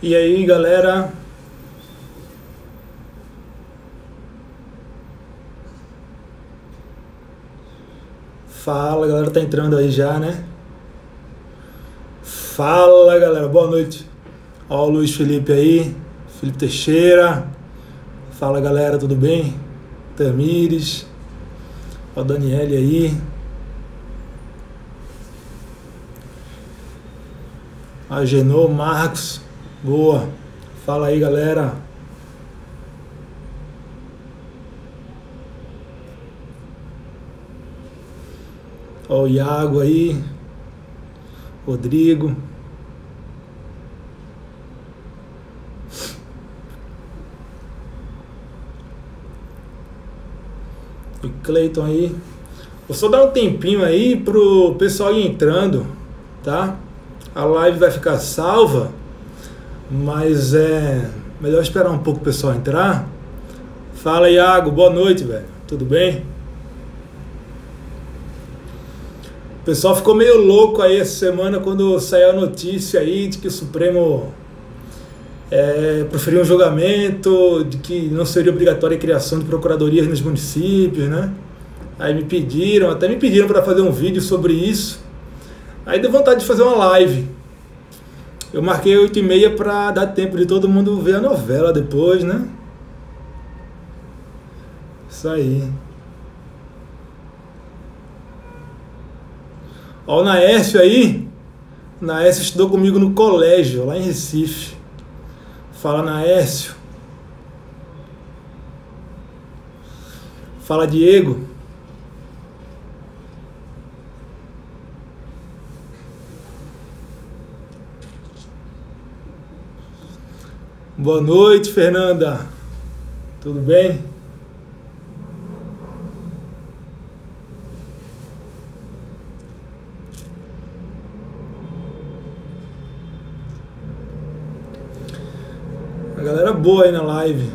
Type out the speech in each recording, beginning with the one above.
E aí, galera? Fala, galera, tá entrando aí já, né? Fala, galera, boa noite. Ó o Luiz Felipe aí, Felipe Teixeira. Fala, galera, tudo bem? Tamires. Ó o Daniele aí. Agenor, Marcos. Boa. Fala aí, galera. Ó o Iago aí. Rodrigo. E Cleiton aí. Vou só dar um tempinho aí pro pessoal ir entrando, tá? A live vai ficar salva, mas é melhor esperar um pouco o pessoal entrar. Fala, Iago, boa noite, velho. Tudo bem? O pessoal ficou meio louco aí essa semana quando saiu a notícia aí de que o Supremo proferiu um julgamento de que não seria obrigatória a criação de procuradorias nos municípios, né? Aí até me pediram para fazer um vídeo sobre isso. Aí deu vontade de fazer uma live. Eu marquei 8h30 para dar tempo de todo mundo ver a novela depois, né? Isso aí. Ó o Naércio aí. O Naércio estudou comigo no colégio, lá em Recife. Fala, Naércio. Fala, Diego. Boa noite, Fernanda. Tudo bem? A galera boa aí na live.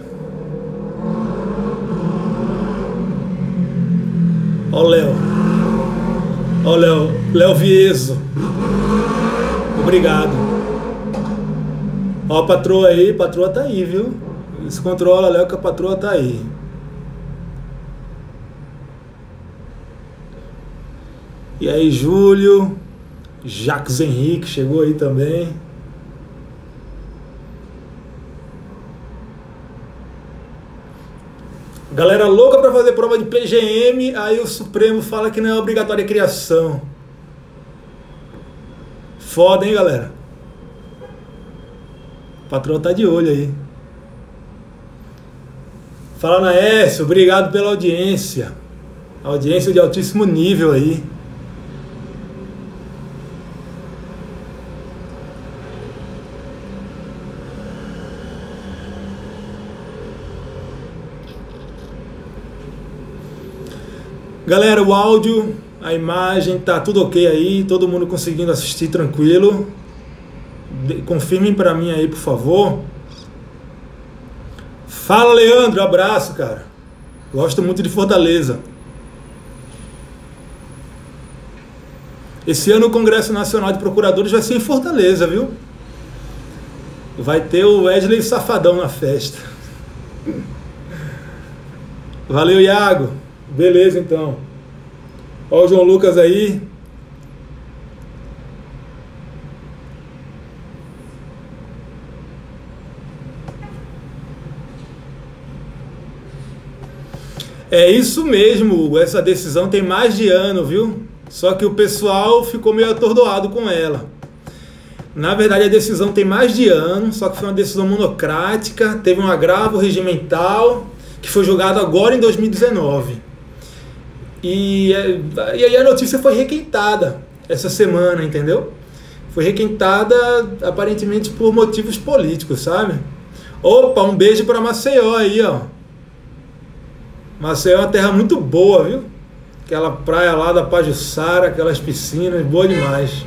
Ó o Léo. Ó o Léo Vieso. Obrigado. Ó a patroa aí, patroa tá aí, viu? Se controla, Léo, que a patroa tá aí. E aí, Júlio. Jacques Henrique chegou aí também. Galera louca pra fazer prova de PGM, aí o Supremo fala que não é obrigatória a criação. Foda, hein, galera? O patrão tá de olho aí. Fala, Naércio, obrigado pela audiência. Audiência de altíssimo nível aí. Galera, o áudio, a imagem, tá tudo ok aí, todo mundo conseguindo assistir tranquilo. Confirmem pra mim aí, por favor. Fala, Leandro, abraço, cara. Gosto muito de Fortaleza. Esse ano o Congresso Nacional de Procuradores vai ser em Fortaleza, viu? Vai ter o Wesley Safadão na festa. Valeu, Iago. Beleza, então. Ó o João Lucas aí. É isso mesmo, Hugo. Essa decisão tem mais de ano, viu? Só que o pessoal ficou meio atordoado com ela. Na verdade, a decisão tem mais de ano, só que foi uma decisão monocrática, teve um agravo regimental, que foi julgado agora em 2019. E aí a notícia foi requentada essa semana, entendeu? Foi requentada aparentemente por motivos políticos, sabe? Opa, um beijo para Maceió aí, ó. Maceió é uma terra muito boa, viu? Aquela praia lá da Pajuçara, aquelas piscinas, boa demais.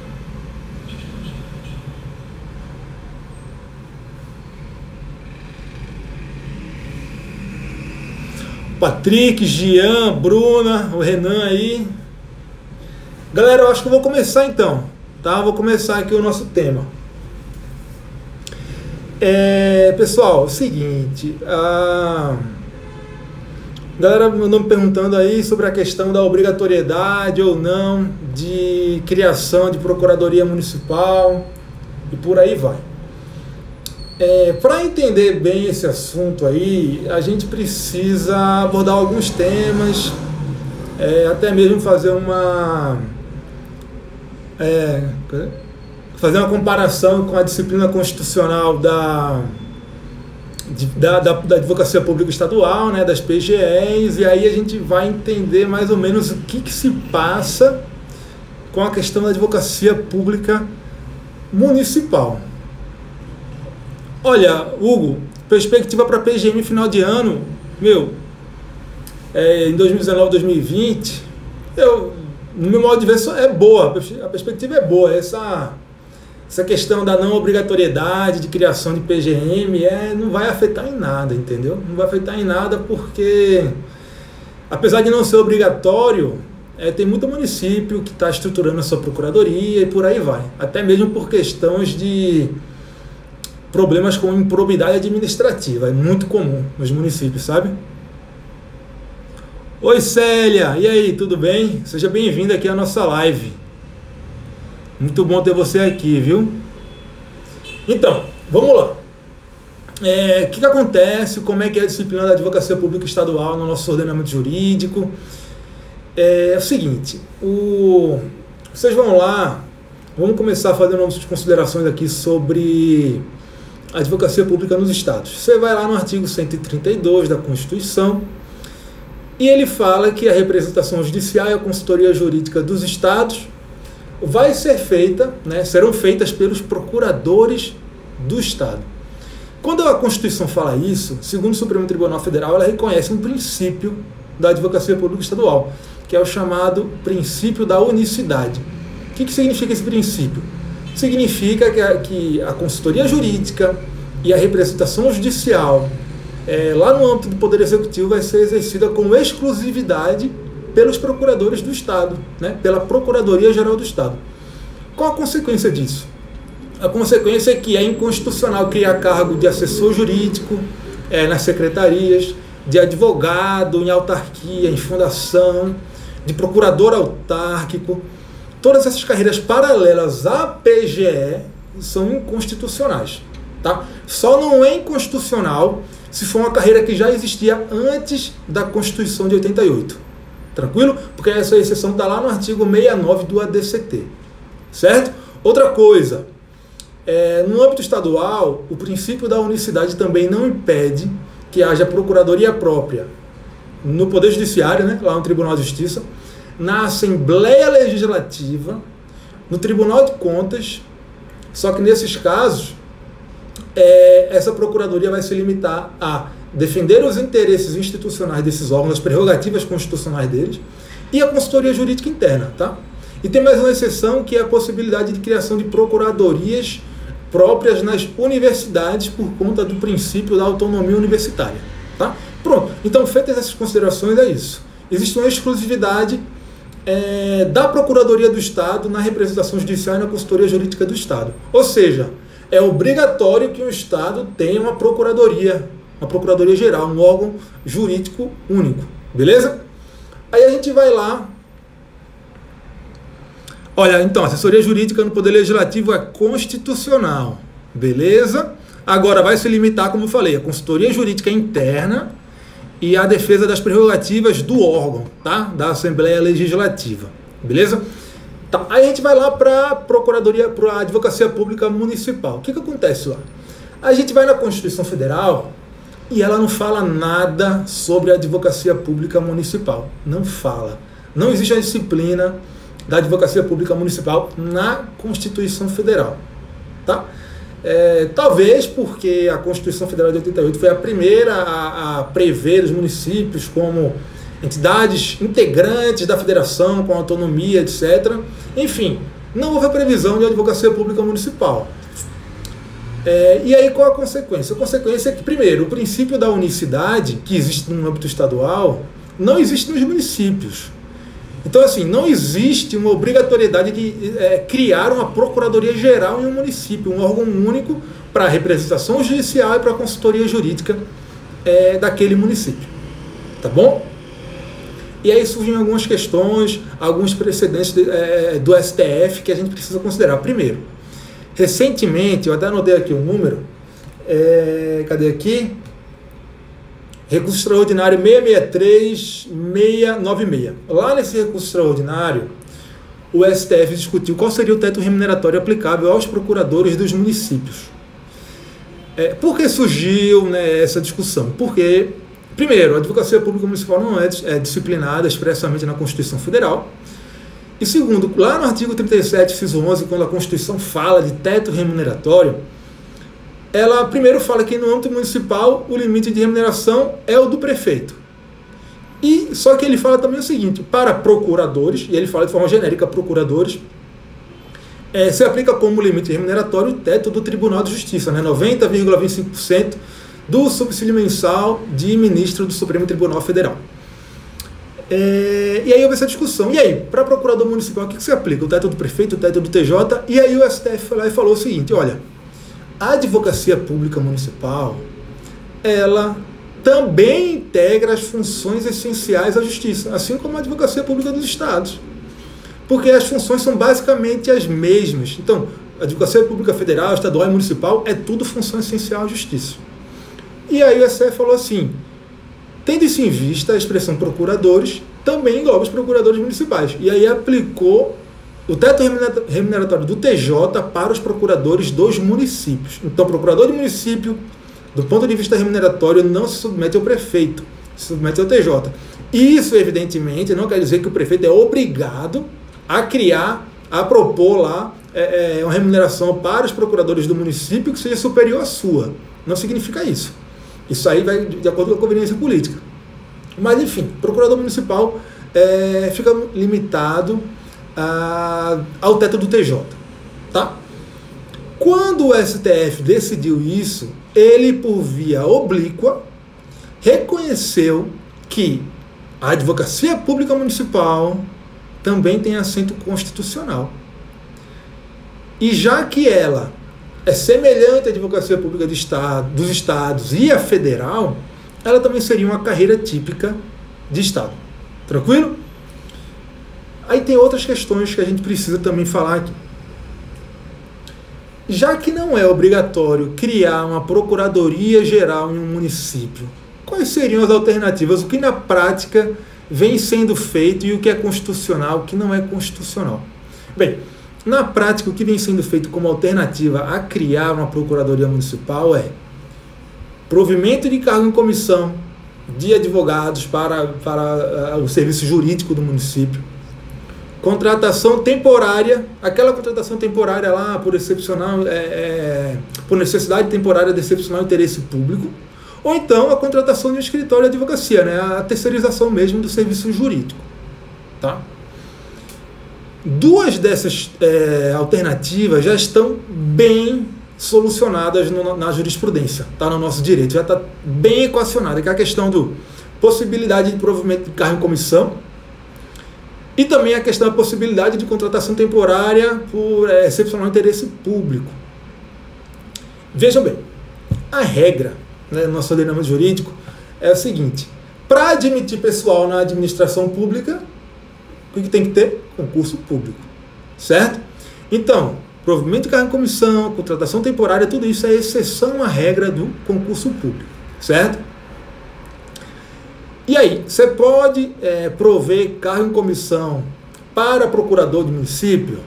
Patrick, Gian, Bruna, o Renan aí. Galera, eu acho que eu vou começar então, tá? Vou começar aqui o nosso tema. Pessoal, é o seguinte, a galera andou me perguntando aí sobre a questão da obrigatoriedade ou não de criação de procuradoria municipal e por aí vai. Para entender bem esse assunto aí, a gente precisa abordar alguns temas, até mesmo fazer uma comparação com a disciplina constitucional da Advocacia Pública Estadual, né, das PGEs, e aí a gente vai entender mais ou menos o que se passa com a questão da Advocacia Pública Municipal. Olha, Hugo, perspectiva para PGM final de ano, em 2019, 2020, no meu modo de ver, é boa, a perspectiva é boa. Essa questão da não obrigatoriedade de criação de PGM não vai afetar em nada, entendeu? Não vai afetar em nada porque, apesar de não ser obrigatório, tem muito município que está estruturando a sua procuradoria e por aí vai. Até mesmo por questões de problemas com improbidade administrativa. É muito comum nos municípios, sabe? Oi, Célia! E aí, tudo bem? Seja bem-vinda aqui à nossa live. Muito bom ter você aqui, viu? Então, vamos lá. O que acontece? Como é que é a disciplina da Advocacia Pública Estadual no nosso ordenamento jurídico? É o seguinte, vocês vão lá, vamos começar fazendo umas considerações aqui sobre a advocacia pública nos estados. Você vai lá no artigo 132 da Constituição e ele fala que a representação judicial e a consultoria jurídica dos estados vai ser feita, serão feitas pelos procuradores do estado. Quando a Constituição fala isso, segundo o Supremo Tribunal Federal, ela reconhece um princípio da advocacia pública estadual, que é o chamado princípio da unicidade. O que significa esse princípio? Significa que a consultoria jurídica e a representação judicial lá no âmbito do Poder Executivo vai ser exercida com exclusividade pelos procuradores do Estado, pela Procuradoria-Geral do Estado. Qual a consequência disso? A consequência é que é inconstitucional criar cargo de assessor jurídico nas secretarias, de advogado em autarquia, em fundação, de procurador autárquico. Todas essas carreiras paralelas à PGE são inconstitucionais. Tá? Só não é inconstitucional se for uma carreira que já existia antes da Constituição de 88. Tranquilo? Porque essa exceção está lá no artigo 69 do ADCT. Certo? Outra coisa, no âmbito estadual, o princípio da unicidade também não impede que haja procuradoria própria no Poder Judiciário, lá no Tribunal de Justiça, na Assembleia Legislativa, no Tribunal de Contas, só que nesses casos, essa procuradoria vai se limitar a defender os interesses institucionais desses órgãos, as prerrogativas constitucionais deles, e a consultoria jurídica interna, tá? E tem mais uma exceção, que é a possibilidade de criação de procuradorias próprias nas universidades por conta do princípio da autonomia universitária, tá? Pronto, então feitas essas considerações, é isso. Existe uma exclusividade da Procuradoria do Estado na representação judicial e na consultoria jurídica do Estado. Ou seja, é obrigatório que o Estado tenha uma procuradoria geral, um órgão jurídico único, beleza? Aí a gente vai lá. Olha, então, assessoria jurídica no Poder Legislativo é constitucional, beleza? Agora vai se limitar, como eu falei, a consultoria jurídica interna e a defesa das prerrogativas do órgão, tá? Da Assembleia Legislativa, beleza? Tá. Aí a gente vai lá para a Procuradoria, para a Advocacia Pública Municipal. O que acontece lá? A gente vai na Constituição Federal e ela não fala nada sobre a Advocacia Pública Municipal. Não fala. Não existe a disciplina da Advocacia Pública Municipal na Constituição Federal, tá? Talvez porque a Constituição Federal de 88 foi a primeira a prever os municípios como entidades integrantes da federação, com autonomia, etc. Enfim, não houve a previsão de advocacia pública municipal. E aí qual a consequência? A consequência é que, primeiro, o princípio da unicidade, que existe no âmbito estadual, não existe nos municípios. Então, assim, não existe uma obrigatoriedade de criar uma Procuradoria-Geral em um município, um órgão único para a representação judicial e para a consultoria jurídica daquele município. Tá bom? E aí surgem algumas questões, alguns precedentes do STF que a gente precisa considerar. Primeiro, recentemente, eu até anotei aqui um número, cadê aqui? Recurso extraordinário 663-696. Lá nesse recurso extraordinário, o STF discutiu qual seria o teto remuneratório aplicável aos procuradores dos municípios. Por que surgiu, né, essa discussão? Porque, primeiro, a Advocacia Pública Municipal não é disciplinada expressamente na Constituição Federal. E segundo, lá no artigo 37, inciso 11, quando a Constituição fala de teto remuneratório, ela primeiro fala que no âmbito municipal o limite de remuneração é o do prefeito. E só que ele fala também o seguinte, para procuradores, e ele fala de forma genérica procuradores, se aplica como limite remuneratório o teto do Tribunal de Justiça, né, 90,25% do subsídio mensal de ministro do Supremo Tribunal Federal. E aí houve essa discussão. E aí, para procurador municipal, o que se aplica? O teto do prefeito, o teto do TJ? E aí o STF foi lá e falou o seguinte, olha, a Advocacia Pública Municipal, ela também integra as funções essenciais à Justiça, assim como a Advocacia Pública dos Estados. Porque as funções são basicamente as mesmas. Então, a Advocacia Pública Federal, Estadual e Municipal é tudo função essencial à Justiça. E aí o STF falou assim, tendo-se em vista a expressão procuradores, também engloba os procuradores municipais. E aí aplicou o teto remuneratório do TJ para os procuradores dos municípios. Então, o procurador de município, do ponto de vista remuneratório, não se submete ao prefeito, se submete ao TJ. Isso, evidentemente, não quer dizer que o prefeito é obrigado a criar, a propor lá uma remuneração para os procuradores do município que seja superior à sua. Não significa isso. Isso aí vai de acordo com a conveniência política. Mas, enfim, procurador municipal fica limitado ao teto do TJ. Tá? Quando o STF decidiu isso, ele, por via oblíqua, reconheceu que a Advocacia Pública Municipal também tem assento constitucional. E já que ela é semelhante à Advocacia Pública dos Estados e à federal, ela também seria uma carreira típica de Estado. Tranquilo? Aí tem outras questões que a gente precisa também falar aqui. Já que não é obrigatório criar uma Procuradoria Geral em um município, quais seriam as alternativas? O que na prática vem sendo feito e o que é constitucional, o que não é constitucional? Bem, na prática, o que vem sendo feito como alternativa a criar uma Procuradoria Municipal é provimento de cargo em comissão de advogados para o serviço jurídico do município, contratação temporária, aquela contratação temporária lá por excepcional, por necessidade temporária de excepcional interesse público, ou então a contratação de um escritório de advocacia, né, a terceirização mesmo do serviço jurídico. Tá? Duas dessas alternativas já estão bem solucionadas na jurisprudência, tá? No nosso direito, já está bem equacionada, que é a questão do possibilidade de provimento de cargo em comissão e também a questão da possibilidade de contratação temporária por excepcional interesse público. Vejam bem, a regra, né, no nosso ordenamento jurídico é o seguinte: para admitir pessoal na administração pública, o que tem que ter? Concurso público, certo? Então, provimento de cargo em comissão, contratação temporária, tudo isso é exceção à regra do concurso público, certo? E aí, você pode prover cargo em comissão para procurador de município?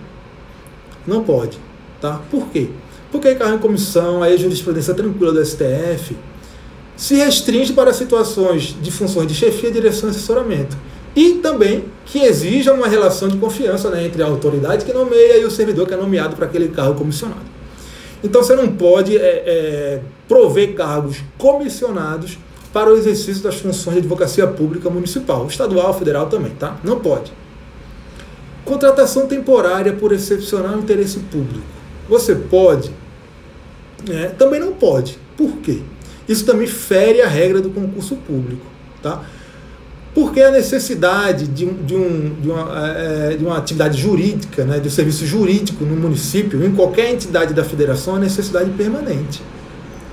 Não pode, tá? Por quê? Porque cargo em comissão, aí a jurisprudência tranquila do STF, se restringe para situações de funções de chefia, direção e assessoramento. E também que exija uma relação de confiança, né, entre a autoridade que nomeia e o servidor que é nomeado para aquele cargo comissionado. Então você não pode prover cargos comissionados para o exercício das funções de advocacia pública municipal, estadual, federal também, tá? Não pode. Contratação temporária por excepcional interesse público. Você pode? Também não pode. Por quê? Isso também fere a regra do concurso público, tá? Porque a necessidade de uma atividade jurídica, né, de um serviço jurídico no município, em qualquer entidade da federação, é necessidade permanente.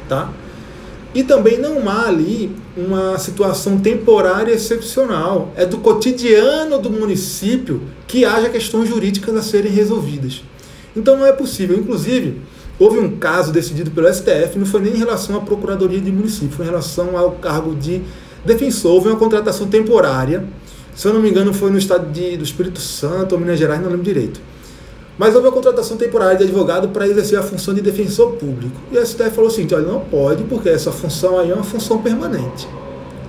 Tá? E também não há ali uma situação temporária excepcional. É do cotidiano do município que haja questões jurídicas a serem resolvidas. Então não é possível. Inclusive, houve um caso decidido pelo STF, não foi nem em relação à Procuradoria de Município, foi em relação ao cargo de defensor. Houve uma contratação temporária, se eu não me engano foi no estado do Espírito Santo ou Minas Gerais, não lembro direito. Mas houve uma contratação temporária de advogado para exercer a função de defensor público. E a STF falou o seguinte, olha, não pode, porque essa função aí é uma função permanente.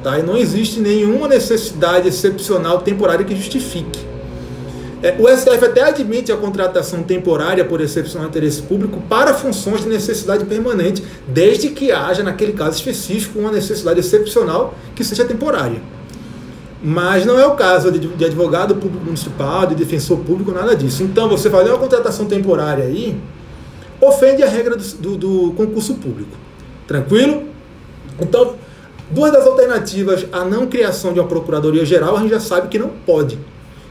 Tá? E não existe nenhuma necessidade excepcional temporária que justifique. O STF até admite a contratação temporária por excepcional interesse público para funções de necessidade permanente, desde que haja, naquele caso específico, uma necessidade excepcional que seja temporária. Mas não é o caso de advogado público municipal, de defensor público, nada disso. Então, você fazer uma contratação temporária aí, ofende a regra do concurso público. Tranquilo? Então, duas das alternativas à não criação de uma procuradoria geral, a gente já sabe que não pode,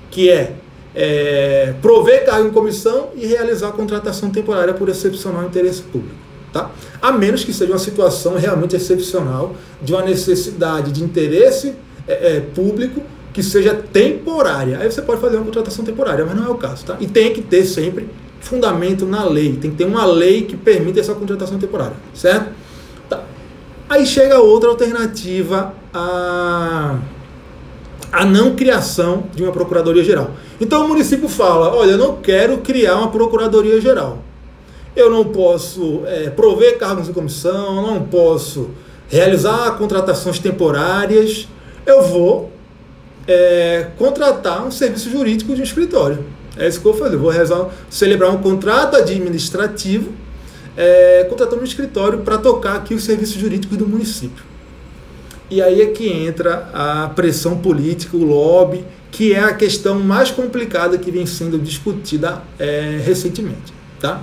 que é prover cargo em comissão e realizar a contratação temporária por excepcional interesse público. Tá? A menos que seja uma situação realmente excepcional, de uma necessidade de interesse público que seja temporária. Aí você pode fazer uma contratação temporária, mas não é o caso. Tá? E tem que ter sempre fundamento na lei. Tem que ter uma lei que permita essa contratação temporária. Certo? Tá. Aí chega outra alternativa a não criação de uma procuradoria geral. Então o município fala, olha, eu não quero criar uma procuradoria geral. Eu não posso prover cargos em comissão, eu não posso realizar contratações temporárias, eu vou contratar um serviço jurídico de um escritório. É isso que eu vou fazer. Eu vou celebrar um contrato administrativo, contratando um escritório para tocar aqui os serviços jurídicos do município. E aí é que entra a pressão política, o lobby, que é a questão mais complicada que vem sendo discutida recentemente. Tá?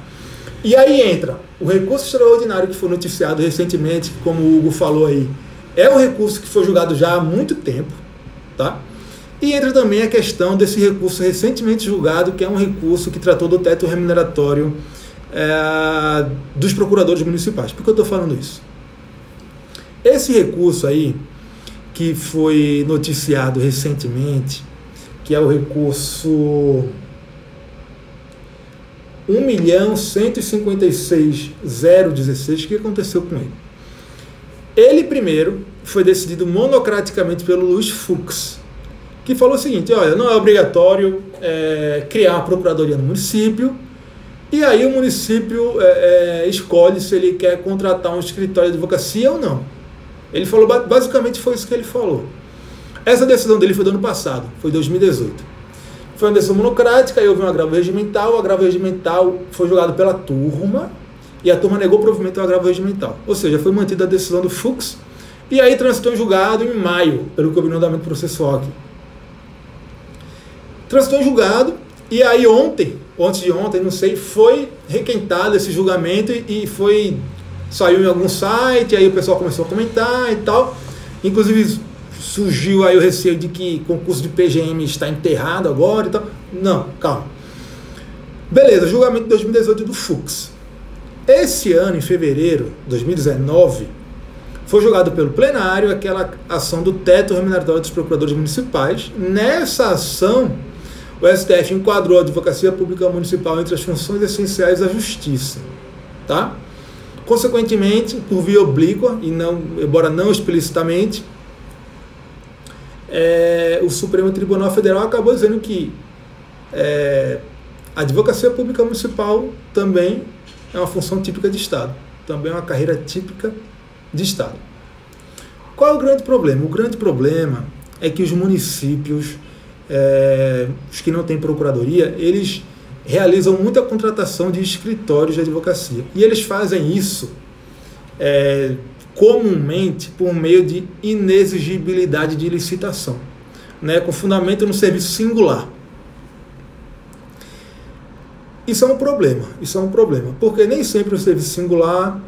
E aí entra o recurso extraordinário que foi noticiado recentemente, como o Hugo falou aí, é um recurso que foi julgado já há muito tempo, tá? E entra também a questão desse recurso recentemente julgado, que é um recurso que tratou do teto remuneratório dos procuradores municipais. Por que eu estou falando isso? Esse recurso aí, que foi noticiado recentemente, que é o recurso 1.156.016, o que aconteceu com ele? Ele primeiro foi decidido monocraticamente pelo Luiz Fux, que falou o seguinte, olha, não é obrigatório criar uma procuradoria no município, e aí o município escolhe se ele quer contratar um escritório de advocacia ou não. Ele falou, basicamente foi isso que ele falou. Essa decisão dele foi do ano passado, foi 2018. Foi uma decisão monocrática, aí houve um agravo regimental, o agravo regimental foi julgado pela turma, e a turma negou provimento ao agravo regimental. Ou seja, foi mantida a decisão do Fux, e aí transitou em julgado em maio, pelo que eu vi no andamento processual aqui. Transitou em julgado, e aí ontem, ou antes de ontem, não sei, foi requentado esse julgamento e saiu em algum site, aí o pessoal começou a comentar e tal. Inclusive surgiu aí o receio de que concurso de PGM está enterrado agora e tal. Não, calma. Beleza, julgamento de 2018 do Fux. Esse ano, em fevereiro de 2019, foi julgado pelo plenário aquela ação do teto remuneratório dos procuradores municipais. Nessa ação, o STF enquadrou a advocacia pública municipal entre as funções essenciais da justiça. Tá? Consequentemente, por via oblíqua, e não, embora não explicitamente, o Supremo Tribunal Federal acabou dizendo que a advocacia pública municipal também é uma função típica de Estado, também é uma carreira típica de Estado. Qual é o grande problema? O grande problema é que os municípios, os que não têm procuradoria, eles realizam muita contratação de escritórios de advocacia. E eles fazem isso comumente por meio de inexigibilidade de licitação, né, com fundamento no serviço singular. Isso é um problema, porque nem sempre o serviço singular...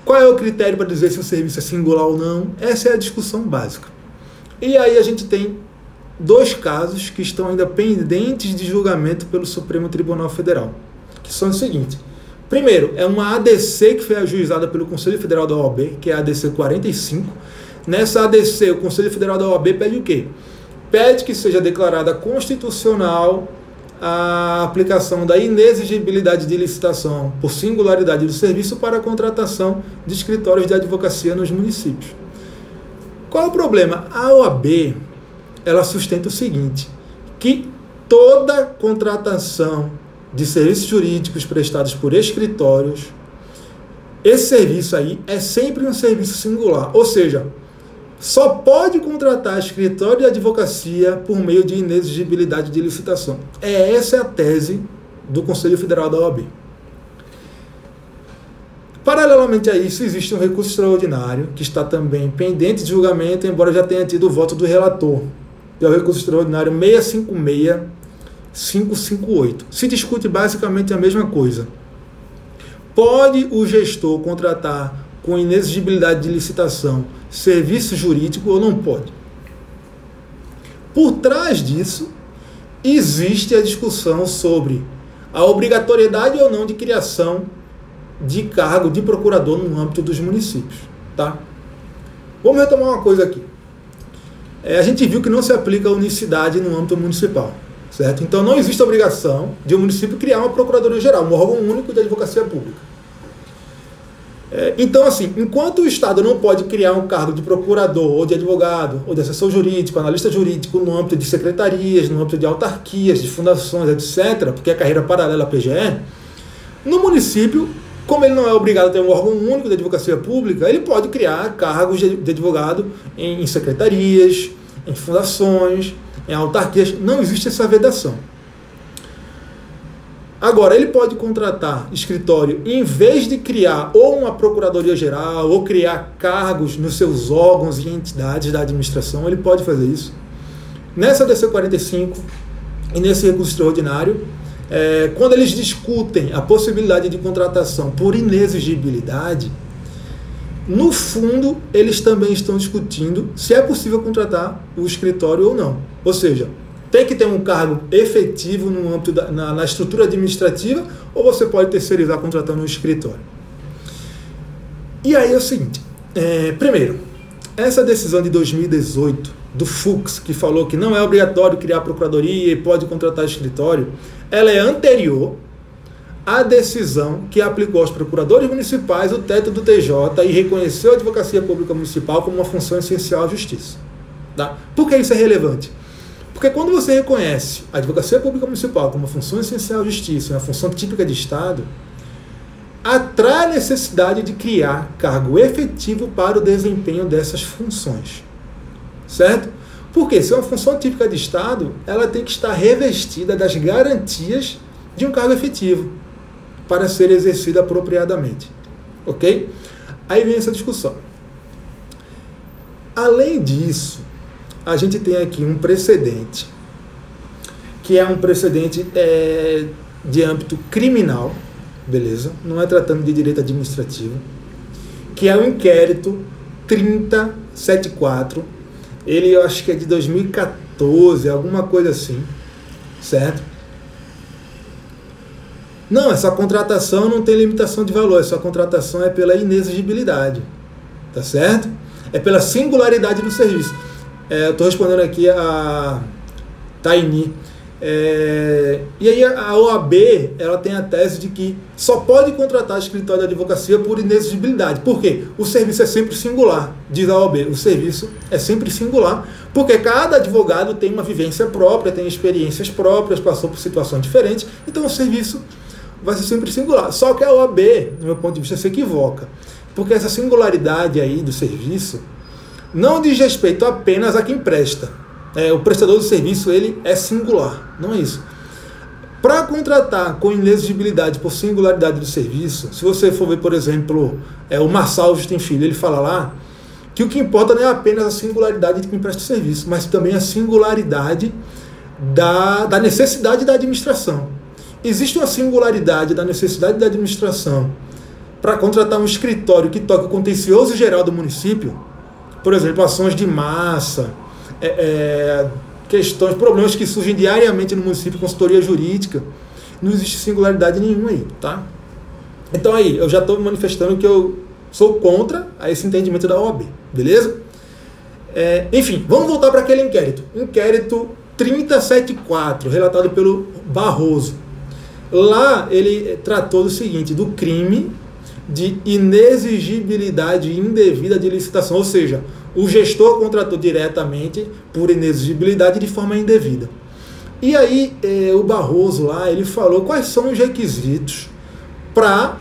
Qual é o critério para dizer se o serviço é singular ou não? Essa é a discussão básica. E aí a gente tem 2 casos que estão ainda pendentes de julgamento pelo Supremo Tribunal Federal, que são os seguintes. Primeiro, é uma ADC que foi ajuizada pelo Conselho Federal da OAB, que é a ADC 45. Nessa ADC, o Conselho Federal da OAB pede o quê? Pede que seja declarada constitucional a aplicação da inexigibilidade de licitação por singularidade do serviço para a contratação de escritórios de advocacia nos municípios. Qual é o problema? A OAB, ela sustenta o seguinte, que toda contratação de serviços jurídicos prestados por escritórios, esse serviço aí é sempre um serviço singular, ou seja, só pode contratar escritório de advocacia por meio de inexigibilidade de licitação. Essa é a tese do Conselho Federal da OAB. Paralelamente a isso, existe um recurso extraordinário, que está também pendente de julgamento, embora já tenha tido o voto do relator, que é o recurso extraordinário 656-558. Se discute basicamente a mesma coisa. Pode o gestor contratar com inexigibilidade de licitação serviço jurídico ou não pode? Por trás disso, existe a discussão sobre a obrigatoriedade ou não de criação de cargo de procurador no âmbito dos municípios. Tá? Vamos retomar uma coisa aqui. A gente viu que não se aplica a unicidade no âmbito municipal, certo? Então não existe a obrigação de um município criar uma procuradoria-geral, um órgão único de advocacia pública. Então, assim, enquanto o Estado não pode criar um cargo de procurador, ou de advogado, ou de assessor jurídico, analista jurídico, no âmbito de secretarias, no âmbito de autarquias, de fundações, etc., porque é carreira paralela à PGE, no município, como ele não é obrigado a ter um órgão único de advocacia pública, ele pode criar cargos de advogado em secretarias, em fundações, em autarquias. Não existe essa vedação. Agora, ele pode contratar escritório, em vez de criar ou uma procuradoria-geral, ou criar cargos nos seus órgãos e entidades da administração, ele pode fazer isso. Nessa DC 45 e nesse recurso extraordinário, quando eles discutem a possibilidade de contratação por inexigibilidade, no fundo, eles também estão discutindo se é possível contratar o escritório ou não. Ou seja, tem que ter um cargo efetivo no âmbito na estrutura administrativa, ou você pode terceirizar contratando um escritório. E aí é o seguinte, primeiro, essa decisão de 2018 do Fux, que falou que não é obrigatório criar procuradoria e pode contratar escritório, ela é anterior à decisão que aplicou aos procuradores municipais o teto do TJ e reconheceu a advocacia pública municipal como uma função essencial à justiça. Tá? Por que isso é relevante? Porque quando você reconhece a advocacia pública municipal como uma função essencial à justiça, uma função típica de Estado, atrai a necessidade de criar cargo efetivo para o desempenho dessas funções. Certo? Porque se é uma função típica de Estado, ela tem que estar revestida das garantias de um cargo efetivo para ser exercida apropriadamente. Ok? Aí vem essa discussão. Além disso, a gente tem aqui um precedente, que é um precedente de âmbito criminal, beleza? Não é tratando de direito administrativo, que é o inquérito 3074, ele eu acho que é de 2014, alguma coisa assim, certo? Não, essa contratação não tem limitação de valor, essa contratação é pela inexigibilidade, tá certo? É pela singularidade do serviço. Eu estou respondendo aqui a Taini. E aí a OAB ela tem a tese de que só pode contratar escritório de advocacia por inexigibilidade. Por quê? O serviço é sempre singular, diz a OAB. O serviço é sempre singular, porque cada advogado tem uma vivência própria, tem experiências próprias, passou por situações diferentes, então o serviço vai ser sempre singular. Só que a OAB, do meu ponto de vista, se equivoca, porque essa singularidade aí do serviço não diz respeito apenas a quem presta. O prestador do serviço ele é singular, não é isso. Para contratar com inexigibilidade por singularidade do serviço, se você for ver, por exemplo, o Marçal Justin Filho, ele fala lá que o que importa não é apenas a singularidade de quem presta o serviço, mas também a singularidade da necessidade da administração. Existe uma singularidade da necessidade da administração para contratar um escritório que toque o contencioso geral do município, por exemplo, ações de massa, questões, problemas que surgem diariamente no município, consultoria jurídica, não existe singularidade nenhuma aí, tá? Então aí, eu já estou manifestando que eu sou contra a esse entendimento da OAB, beleza? Enfim, vamos voltar para aquele inquérito. Inquérito 3074, relatado pelo Barroso. Lá ele tratou do seguinte, do crime de inexigibilidade indevida de licitação, ou seja, o gestor contratou diretamente por inexigibilidade de forma indevida. E aí o Barroso lá, ele falou quais são os requisitos para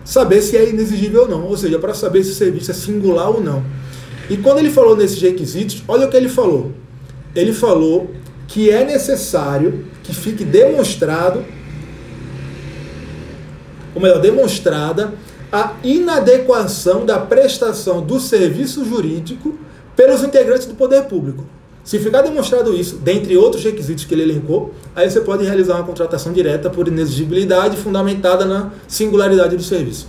saber se é inexigível ou não, ou seja, para saber se o serviço é singular ou não. E quando ele falou nesses requisitos, olha o que ele falou. Ele falou que é necessário que fique demonstrado, ou melhor, demonstrada a inadequação da prestação do serviço jurídico pelos integrantes do poder público. Se ficar demonstrado isso, dentre outros requisitos que ele elencou, aí você pode realizar uma contratação direta por inexigibilidade fundamentada na singularidade do serviço.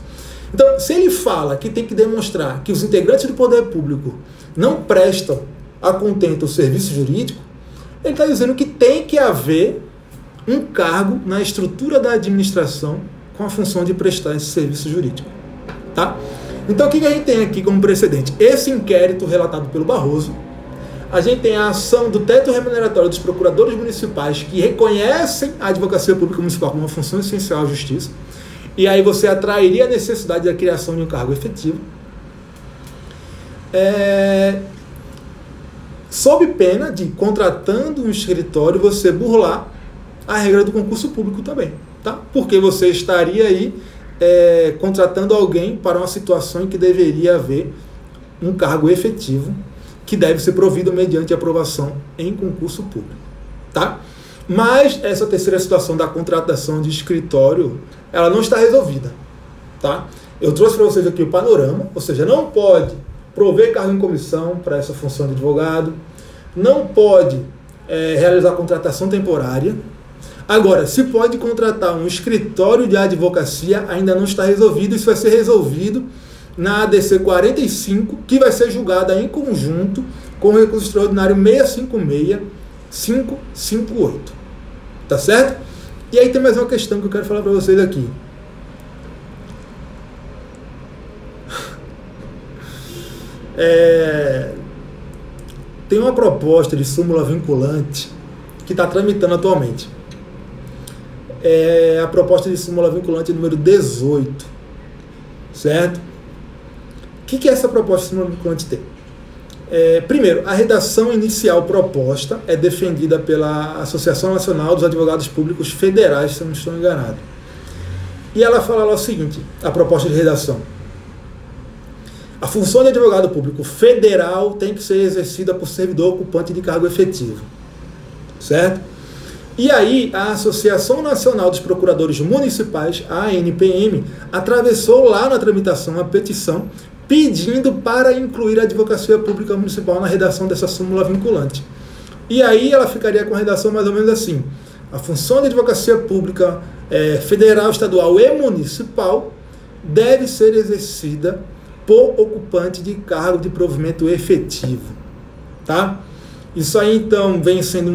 Então, se ele fala que tem que demonstrar que os integrantes do poder público não prestam a contento o serviço jurídico, ele está dizendo que tem que haver um cargo na estrutura da administração com a função de prestar esse serviço jurídico. Tá? Então, o que a gente tem aqui como precedente? Esse inquérito relatado pelo Barroso, a gente tem a ação do teto remuneratório dos procuradores municipais que reconhecem a advocacia pública municipal como uma função essencial à justiça, e aí você atrairia a necessidade da criação de um cargo efetivo, sob pena de, contratando um escritório, você burlar a regra do concurso público também, tá? Porque você estaria aí contratando alguém para uma situação em que deveria haver um cargo efetivo que deve ser provido mediante aprovação em concurso público, tá? Mas essa terceira situação da contratação de escritório, ela não está resolvida, tá? Eu trouxe para vocês aqui o panorama, ou seja, não pode prover cargo em comissão para essa função de advogado, não pode realizar contratação temporária. Agora, se pode contratar um escritório de advocacia, ainda não está resolvido. Isso vai ser resolvido na ADC 45, que vai ser julgada em conjunto com o recurso extraordinário 656-558. Tá certo? E aí tem mais uma questão que eu quero falar para vocês aqui. Tem uma proposta de súmula vinculante que está tramitando atualmente. A proposta de súmula vinculante número 18, certo? O que essa proposta de súmula vinculante tem? Primeiro, a redação inicial proposta é defendida pela Associação Nacional dos Advogados Públicos Federais, se eu não estou enganado. E ela fala lá o seguinte, a proposta de redação: a função de advogado público federal tem que ser exercida por servidor ocupante de cargo efetivo, certo? E aí, a Associação Nacional dos Procuradores Municipais, a ANPM, atravessou lá na tramitação a petição pedindo para incluir a advocacia pública municipal na redação dessa súmula vinculante. E aí ela ficaria com a redação mais ou menos assim: a função de advocacia pública federal, estadual e municipal deve ser exercida por ocupante de cargo de provimento efetivo. Tá? Isso aí, então, vem sendo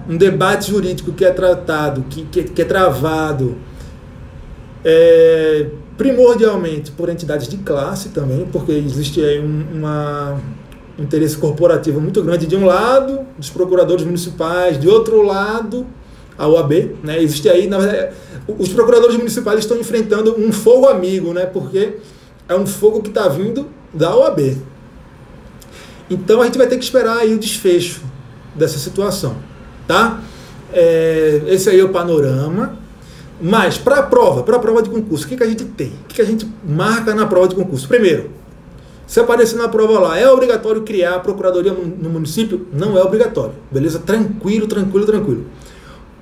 um debate jurídico que é tratado, que é travado primordialmente por entidades de classe também, porque existe aí um interesse corporativo muito grande de um lado, dos procuradores municipais, de outro lado, a OAB, né? Existe aí, na verdade, os procuradores municipais estão enfrentando um fogo amigo, né? Porque é um fogo que está vindo da OAB. Então a gente vai ter que esperar aí o desfecho dessa situação, tá? Esse aí é o panorama. Mas para a prova de concurso, o que a gente tem? O que a gente marca na prova de concurso? Primeiro, se aparecer na prova lá, é obrigatório criar a procuradoria no município? Não é obrigatório, beleza? Tranquilo.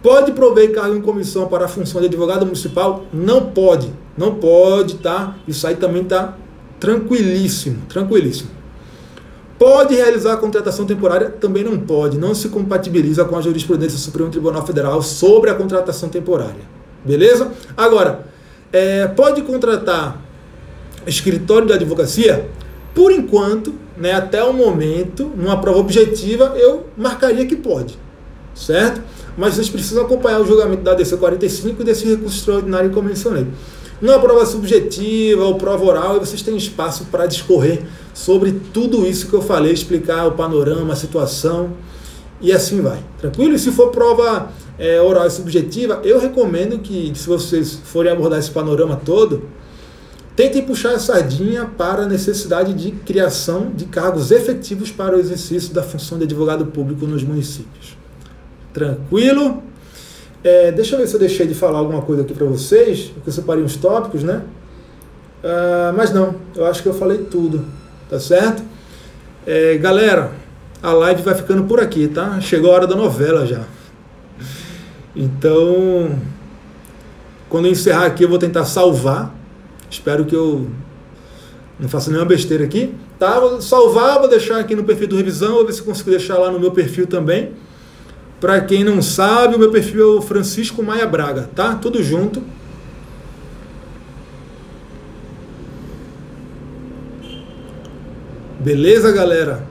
Pode prover cargo em comissão para a função de advogado municipal? Não pode, tá? Isso aí também tá tranquilíssimo. Pode realizar a contratação temporária? Também não pode, não se compatibiliza com a jurisprudência do Supremo Tribunal Federal sobre a contratação temporária. Beleza? Agora, pode contratar escritório de advocacia? Por enquanto, né, até o momento, numa prova objetiva, eu marcaria que pode, certo? Mas vocês precisam acompanhar o julgamento da DC 45 e desse recurso extraordinário que eu mencionei. Numa prova subjetiva ou prova oral, vocês têm espaço para discorrer sobre tudo isso que eu falei, explicar o panorama, a situação, e assim vai. Tranquilo? E se for prova oral e subjetiva, eu recomendo que, se vocês forem abordar esse panorama todo, tentem puxar a sardinha para a necessidade de criação de cargos efetivos para o exercício da função de advogado público nos municípios. Tranquilo? Deixa eu ver se eu deixei de falar alguma coisa aqui para vocês, porque eu separei uns tópicos, né? Mas não, eu acho que eu falei tudo, tá certo? Galera, a live vai ficando por aqui, tá? Chegou a hora da novela já. Então, quando eu encerrar aqui, eu vou tentar salvar. Espero que eu não faça nenhuma besteira aqui. Tá? Vou salvar, vou deixar aqui no perfil do Revisão, vou ver se consigo deixar lá no meu perfil também. Para quem não sabe, o meu perfil é o Francisco Maia Braga, tá? Tudo junto. Beleza, galera?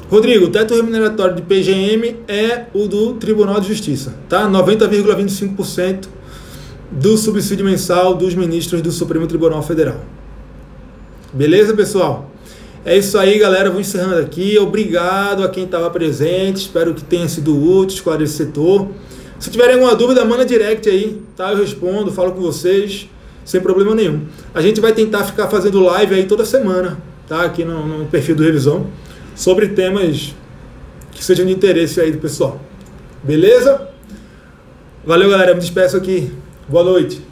Rodrigo, o teto remuneratório de PGM é o do Tribunal de Justiça, tá? 90,25% do subsídio mensal dos ministros do Supremo Tribunal Federal. Beleza, pessoal? É isso aí, galera. Vou encerrando aqui. Obrigado a quem estava presente. Espero que tenha sido útil, esclarecedor. Se tiverem alguma dúvida, manda direct aí, tá? Eu respondo, falo com vocês, sem problema nenhum. A gente vai tentar ficar fazendo live aí toda semana, tá? Aqui no perfil do Revisão, sobre temas que sejam de interesse aí do pessoal. Beleza? Valeu, galera. Me despeço aqui. Boa noite.